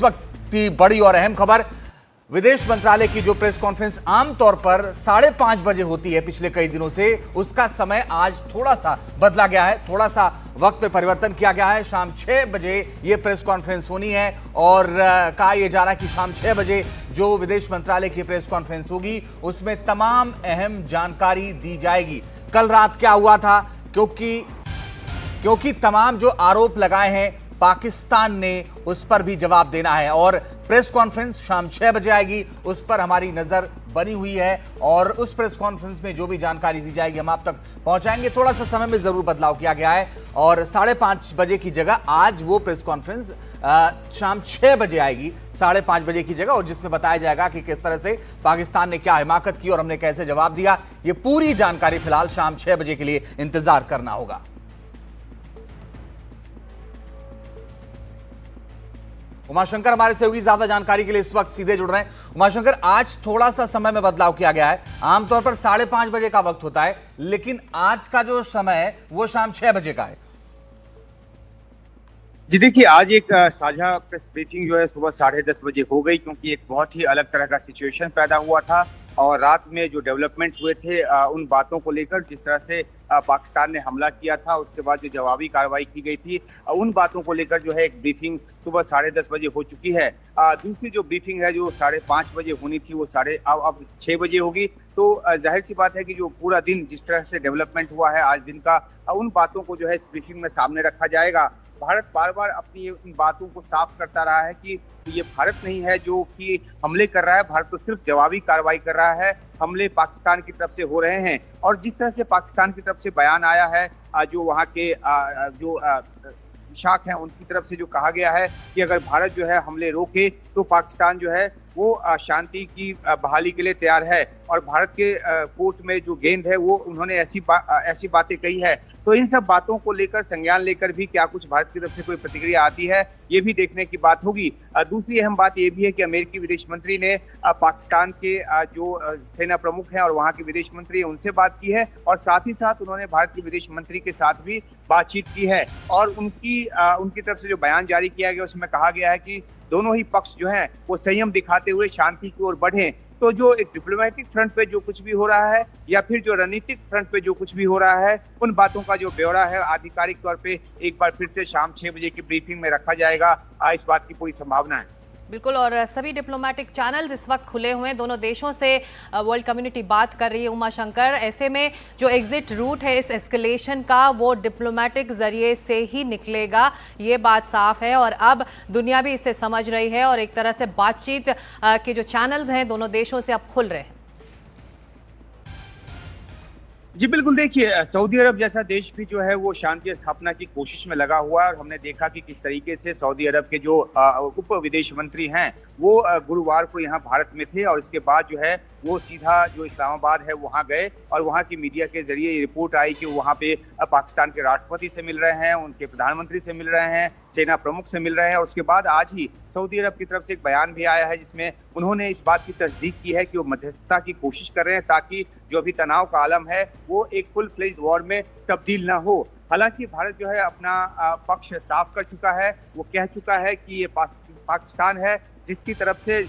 वक्त की बड़ी और अहम खबर, विदेश मंत्रालय की जो प्रेस कॉन्फ्रेंस आमतौर पर 5:30 बजे होती है पिछले कई दिनों से, उसका समय आज थोड़ा सा बदला गया है, थोड़ा सा वक्त में परिवर्तन किया गया है। शाम 6 बजे यह प्रेस कॉन्फ्रेंस होनी है और कहा यह जा रहा है कि शाम 6 बजे जो विदेश मंत्रालय की प्रेस कॉन्फ्रेंस होगी उसमें तमाम अहम जानकारी दी जाएगी। कल रात क्या हुआ था, क्योंकि तमाम जो आरोप लगाए हैं पाकिस्तान ने उस पर भी जवाब देना है और प्रेस कॉन्फ्रेंस शाम 6 बजे आएगी, उस पर हमारी नजर बनी हुई है और उस प्रेस कॉन्फ्रेंस में जो भी जानकारी दी जाएगी हम आप तक पहुंचाएंगे। थोड़ा सा समय में जरूर बदलाव किया गया है और 5:30 बजे की जगह आज वो प्रेस कॉन्फ्रेंस शाम 6 बजे आएगी 5:30 बजे की जगह, और जिसमें बताया जाएगा कि किस तरह से पाकिस्तान ने क्या हिमाकत की और हमने कैसे जवाब दिया। ये पूरी जानकारी फिलहाल शाम 6 बजे के लिए इंतजार करना होगा। उमाशंकर हमारे सहयोगी ज्यादा जानकारी के लिए इस वक्त सीधे जुड़ रहे हैं। उमाशंकर, आज थोड़ा सा समय में बदलाव किया गया है, आमतौर पर 5:30 बजे का वक्त होता है, लेकिन आज का जो समय है वो शाम 6 बजे का है। जी देखिए, आज एक साझा प्रेस ब्रीफिंग जो है सुबह 10:30 बजे हो गई, क्योंकि एक बहुत ही अलग तरह का सिचुएशन पैदा हुआ था और रात में जो डेवलपमेंट हुए थे उन बातों को लेकर, जिस तरह से पाकिस्तान ने हमला किया था, उसके बाद जो जवाबी कार्रवाई की गई थी, उन बातों को लेकर जो है एक ब्रीफिंग सुबह 10:30 बजे हो चुकी है। दूसरी जो ब्रीफिंग है जो 5:30 बजे होनी थी वो अब 6 बजे होगी। तो जाहिर सी बात है कि जो पूरा दिन जिस तरह से डेवलपमेंट हुआ है आज दिन का, उन बातों को जो है इस ब्रीफिंग में सामने रखा जाएगा। भारत बार बार अपनी इन बातों को साफ करता रहा है कि ये भारत नहीं है जो कि हमले कर रहा है, भारत तो सिर्फ जवाबी कार्रवाई कर रहा है, हमले पाकिस्तान की तरफ से हो रहे हैं। और जिस तरह से पाकिस्तान की तरफ से बयान आया है, जो वहाँ के जो शाख हैं उनकी तरफ से जो कहा गया है कि अगर भारत जो है हमले रोके तो पाकिस्तान जो है वो शांति की बहाली के लिए तैयार है, और भारत के कोर्ट में जो गेंद है वो उन्होंने ऐसी बातें कही है। तो इन सब बातों को लेकर, संज्ञान लेकर भी क्या कुछ भारत की तरफ से कोई प्रतिक्रिया आती है, ये भी देखने की बात होगी। दूसरी अहम बात ये भी है कि अमेरिकी विदेश मंत्री ने पाकिस्तान के जो सेना प्रमुख हैं और वहाँ के विदेश मंत्री हैं उनसे बात की है, और साथ ही साथ उन्होंने भारत के विदेश मंत्री के साथ भी बातचीत की है। और उनकी तरफ से जो बयान जारी किया गया उसमें कहा गया है कि दोनों ही पक्ष जो हैं वो संयम दिखाते हुए शांति की ओर बढ़ें। तो जो एक डिप्लोमेटिक फ्रंट पे जो कुछ भी हो रहा है या फिर जो रणनीतिक फ्रंट पे जो कुछ भी हो रहा है, उन बातों का जो ब्यौरा है आधिकारिक तौर पे एक बार फिर से शाम 6 बजे की ब्रीफिंग में रखा जाएगा। इस बात की पूरी संभावना है। बिल्कुल, और सभी डिप्लोमेटिक चैनल्स इस वक्त खुले हुए हैं, दोनों देशों से वर्ल्ड कम्युनिटी बात कर रही है। उमाशंकर, ऐसे में जो एग्जिट रूट है इस एस्केलेशन का वो डिप्लोमेटिक जरिए से ही निकलेगा, ये बात साफ है और अब दुनिया भी इसे समझ रही है और एक तरह से बातचीत के जो चैनल्स हैं दोनों देशों से अब खुल रहे हैं। जी बिल्कुल, देखिए सऊदी अरब जैसा देश भी जो है वो शांति स्थापना की कोशिश में लगा हुआ है, और हमने देखा कि किस तरीके से सऊदी अरब के जो उप विदेश मंत्री हैं वो गुरुवार को यहाँ भारत में थे, और इसके बाद जो है वो सीधा जो इस्लामाबाद है वहाँ गए, और वहाँ की मीडिया के जरिए ये रिपोर्ट आई कि वहाँ पे पाकिस्तान के राष्ट्रपति से मिल रहे हैं, उनके प्रधानमंत्री से मिल रहे हैं, सेना प्रमुख से मिल रहे हैं। और उसके बाद आज ही सऊदी अरब की तरफ से एक बयान भी आया है जिसमें उन्होंने इस बात की तस्दीक की है कि वो मध्यस्थता की कोशिश कर रहे हैं ताकि जो अभी तनाव का आलम है वो एक फुल फ्लेज्ड वॉर में तब्दील ना हो। हालांकि भारत जो है अपना पक्ष साफ कर चुका है, वो कह चुका है कि ये पाकिस्तान है जिसकी तरफ से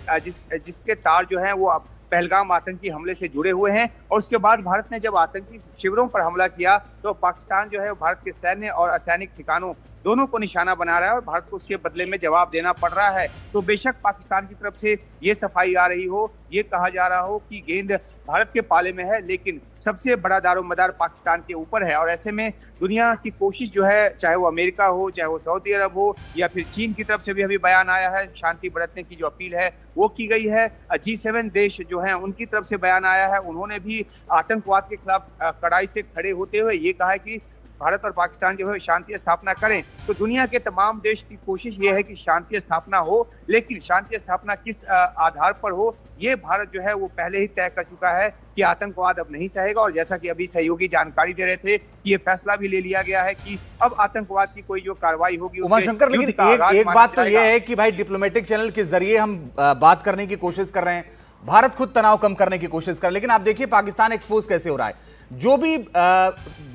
जिसके तार जो हैं वो पहलगाम आतंकी हमले से जुड़े हुए हैं। और उसके बाद भारत ने जब आतंकी शिविरों पर हमला किया तो पाकिस्तान जो है भारत के सैन्य और असैनिक ठिकानों दोनों को निशाना बना रहा है और भारत को उसके बदले में जवाब देना पड़ रहा है। तो बेशक पाकिस्तान की तरफ से ये सफाई आ रही हो, ये कहा जा रहा हो कि गेंद भारत के पाले में है, लेकिन सबसे बड़ा दारोमदार पाकिस्तान के ऊपर है। और ऐसे में दुनिया की कोशिश जो है, चाहे वो अमेरिका हो, चाहे वो सऊदी अरब हो, या फिर चीन की तरफ से भी अभी बयान आया है, शांति बरतने की जो अपील है वो की गई है। G7 देश जो हैं उनकी तरफ से बयान आया है, उन्होंने भी आतंकवाद के खिलाफ कड़ाई से खड़े होते हुए ये कहा है कि भारत और पाकिस्तान जो है शांति स्थापना करें। तो दुनिया के तमाम देश की कोशिश ये है कि शांति स्थापना हो, लेकिन शांति स्थापना किस आधार पर हो, ये भारत जो है वो पहले ही तय कर चुका है कि आतंकवाद अब नहीं सहेगा। और जैसा कि अभी सहयोगी जानकारी दे रहे थे कि ये फैसला भी ले लिया गया है कि अब आतंकवाद की कोई जो कार्रवाई होगी। उमाशंकर, लेकिन एक बात तो यह है कि भाई डिप्लोमेटिक चैनल के जरिए हम बात करने की कोशिश कर रहे हैं, भारत खुद तनाव कम करने की कोशिश कर, लेकिन आप देखिए पाकिस्तान एक्सपोज कैसे हो रहा है। जो भी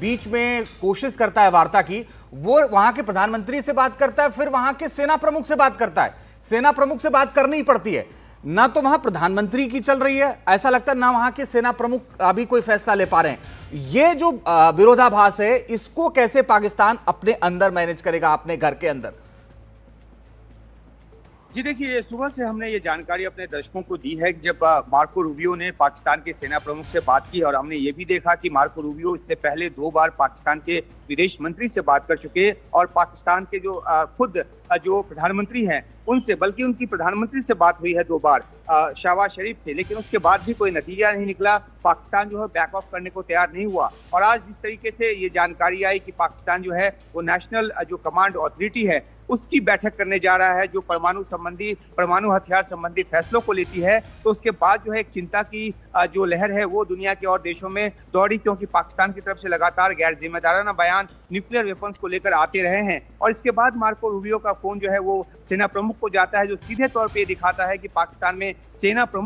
बीच में कोशिश करता है वार्ता की, वो वहां के प्रधानमंत्री से बात करता है, फिर वहां के सेना प्रमुख से बात करता है। सेना प्रमुख से बात करनी ही पड़ती है। ना तो वहां प्रधानमंत्री की चल रही है, ऐसा लगता है, ना वहां के सेना प्रमुख अभी कोई फैसला ले पा रहे हैं। ये जो विरोधाभास है, इसको कैसे पाकिस्तान अपने अंदर मैनेज करेगा, अपने घर के अंदर? जी देखिए, सुबह से हमने ये जानकारी अपने दर्शकों को दी है कि जब मार्को रूबियो ने पाकिस्तान के सेना प्रमुख से बात की, और हमने ये भी देखा कि मार्को रूबियो इससे पहले 2 बार पाकिस्तान के विदेश मंत्री से बात कर चुके, और पाकिस्तान के जो खुद जो प्रधानमंत्री हैं उनसे, बल्कि उनकी प्रधानमंत्री से बात हुई है 2 बार, शहबाज शरीफ से, लेकिन उसके बाद भी कोई नतीजा नहीं निकला। पाकिस्तान जो है बैक ऑफ करने को तैयार नहीं हुआ। और आज जिस तरीके से ये जानकारी आई कि पाकिस्तान जो है वो नेशनल जो कमांड अथॉरिटी है उसकी बैठक करने जा रहा है, जो परमाणु हथियार संबंधी फैसलों को लेती है, तो उसके बाद जो है एक चिंता की जो लहर है वो दुनिया के और देशों में दौड़ी, क्योंकि पाकिस्तान की तरफ से लगातार गैर जिम्मेदाराना बयान न्यूक्लियर वेपन्स को लेकर आते रहे हैं। और इसके बाद मार्को रूबियो का फोन जो है वो सेना प्रमुख को जाता है, जो सीधे तौर पर दिखाता है कि पाकिस्तान में सेना प्रमुख